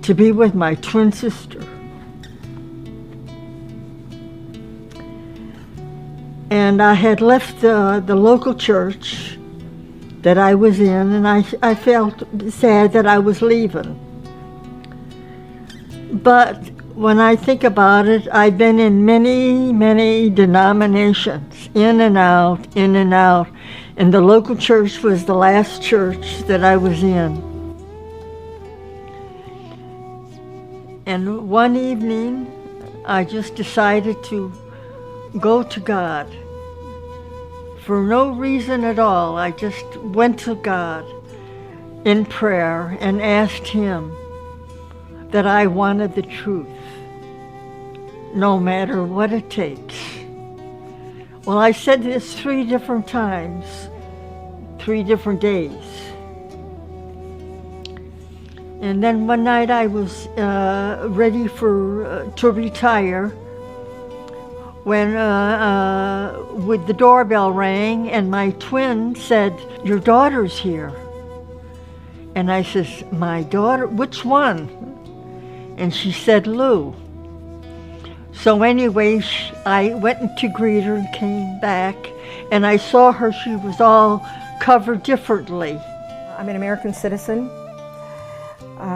to be with my twin sister. And I had left the local church that I was in, and I felt sad that I was leaving. But when I think about it, I've been in many, many denominations, in and out, and the local church was the last church that I was in. And one evening, I just decided to go to God. For no reason at all, I just went to God in prayer and asked Him that I wanted the truth, no matter what it takes. Well, I said this 3 different times, 3 different days. And then one night I was ready to retire when with the doorbell rang and my twin said, "Your daughter's here." And I says, "My daughter? Which one?" And she said, "Lou." So anyway, I went to greet her and came back, and I saw her, she was all covered differently. I'm an American citizen,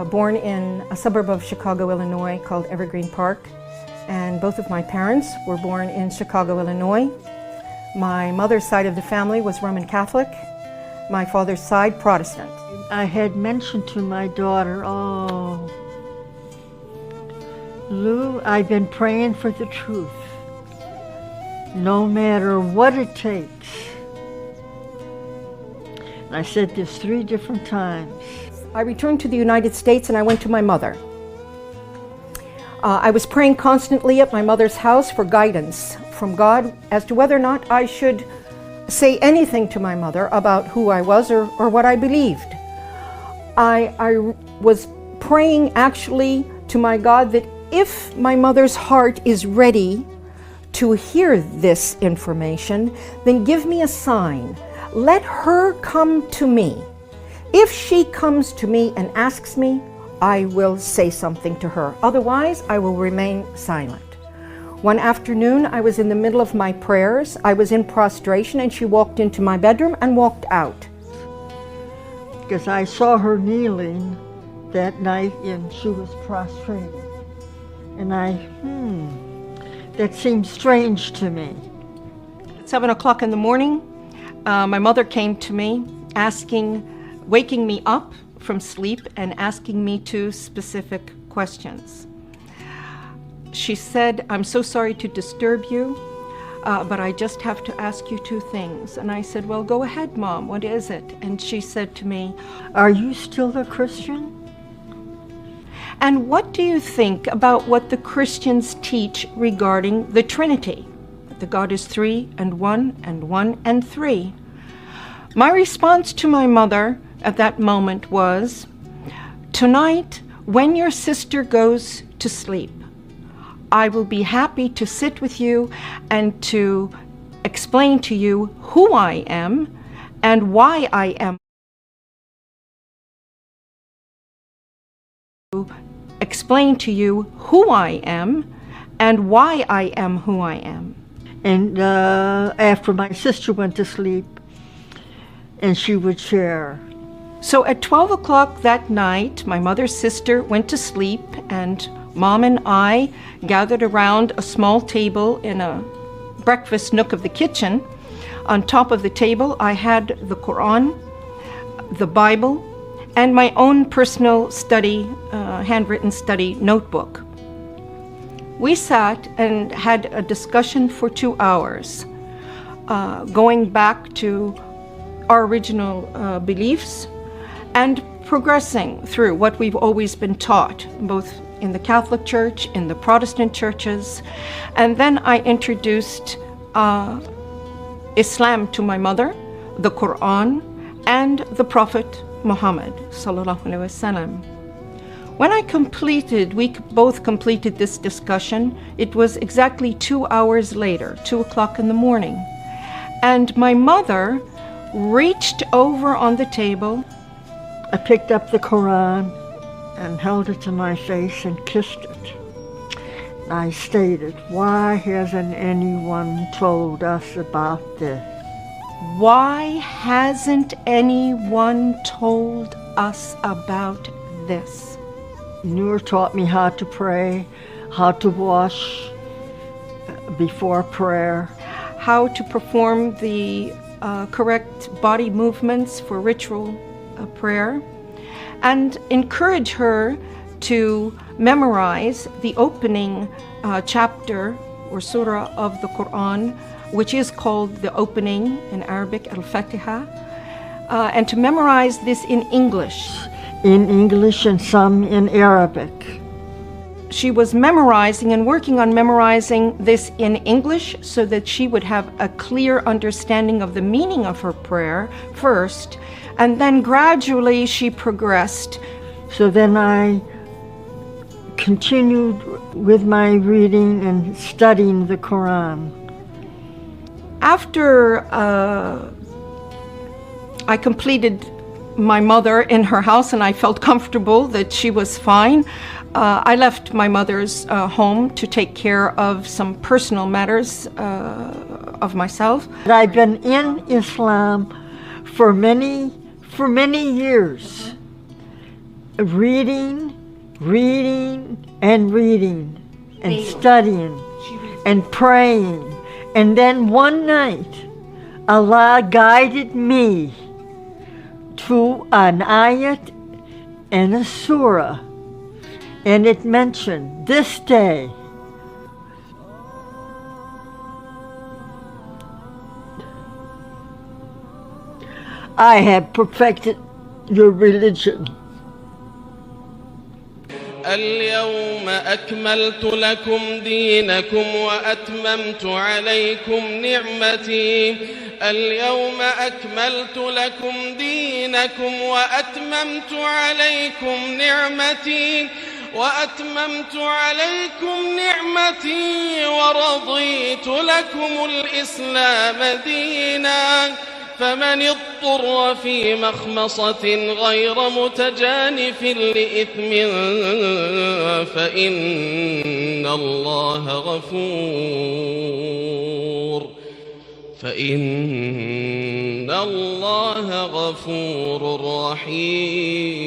born in a suburb of Chicago, Illinois called Evergreen Park. And both of my parents were born in Chicago, Illinois. My mother's side of the family was Roman Catholic, my father's side Protestant. I had mentioned to my daughter, "Oh, Lou, I've been praying for the truth, no matter what it takes." And I said this 3 different times. I returned to the United States and I went to my mother. I was praying constantly at my mother's house for guidance from God as to whether or not I should say anything to my mother about who I was or what I believed. I was praying actually to my God that if my mother's heart is ready to hear this information, then give me a sign. Let her come to me. If she comes to me and asks me, I will say something to her. Otherwise, I will remain silent. One afternoon, I was in the middle of my prayers. I was in prostration, and she walked into my bedroom and walked out. Because I saw her kneeling that night, and she was prostrated. And that seemed strange to me. At 7 o'clock in the morning, my mother came to me waking me up from sleep and asking me 2 specific questions. She said, "I'm so sorry to disturb you, but I just have to ask you 2 things." And I said, "Well, go ahead, Mom, what is it?" And she said to me, "Are you still a Christian? And what do you think about what the Christians teach regarding the Trinity? That God is 3 and 1 and 1 and 3. My response to my mother at that moment was, "Tonight, when your sister goes to sleep, I will be happy to sit with you and to explain to you who I am and why I am. Explain to you who I am and why I am who I am." And after my sister went to sleep, and she would share. So at 12 o'clock that night, my mother's sister went to sleep, and Mom and I gathered around a small table in a breakfast nook of the kitchen. On top of the table, I had the Quran, the Bible, and my own personal study, handwritten study notebook. We sat and had a discussion for 2 hours, going back to our original beliefs and progressing through what we've always been taught, both in the Catholic Church, in the Protestant churches. And then I introduced Islam to my mother, the Quran, and the Prophet Muhammad sallallahu alaihi wasallam. When we both completed this discussion, it was exactly 2 hours later, 2 o'clock in the morning. And my mother reached over on the table. I picked up the Quran and held it to my face and kissed it. I stated, why hasn't anyone told us about this? Why hasn't anyone told us about this? Noor taught me how to pray, how to wash before prayer, how to perform the correct body movements for ritual prayer, and encourage her to memorize the opening chapter or surah of the Quran, which is called the opening in Arabic, Al-Fatiha, and to memorize this in English. In English and some in Arabic. She was memorizing and working on memorizing this in English so that she would have a clear understanding of the meaning of her prayer first, and then gradually she progressed. So then I continued with my reading and studying the Quran. After I completed my mother in her house and I felt comfortable that she was fine, I left my mother's home to take care of some personal matters of myself. I've been in Islam for many years, reading and studying and praying. And then one night, Allah guided me to an ayat and a surah, and it mentioned this day. I have perfected your religion. اليوم أكملت لكم دينكم وأتممت عليكم نعمتي. اليوم أكملت لكم دينكم وأتممت عليكم نعمتي ورضيت لكم الإسلام دينا. فمن اضطر في مخمصة غير متجانف لإثم فإن الله غفور رحيم.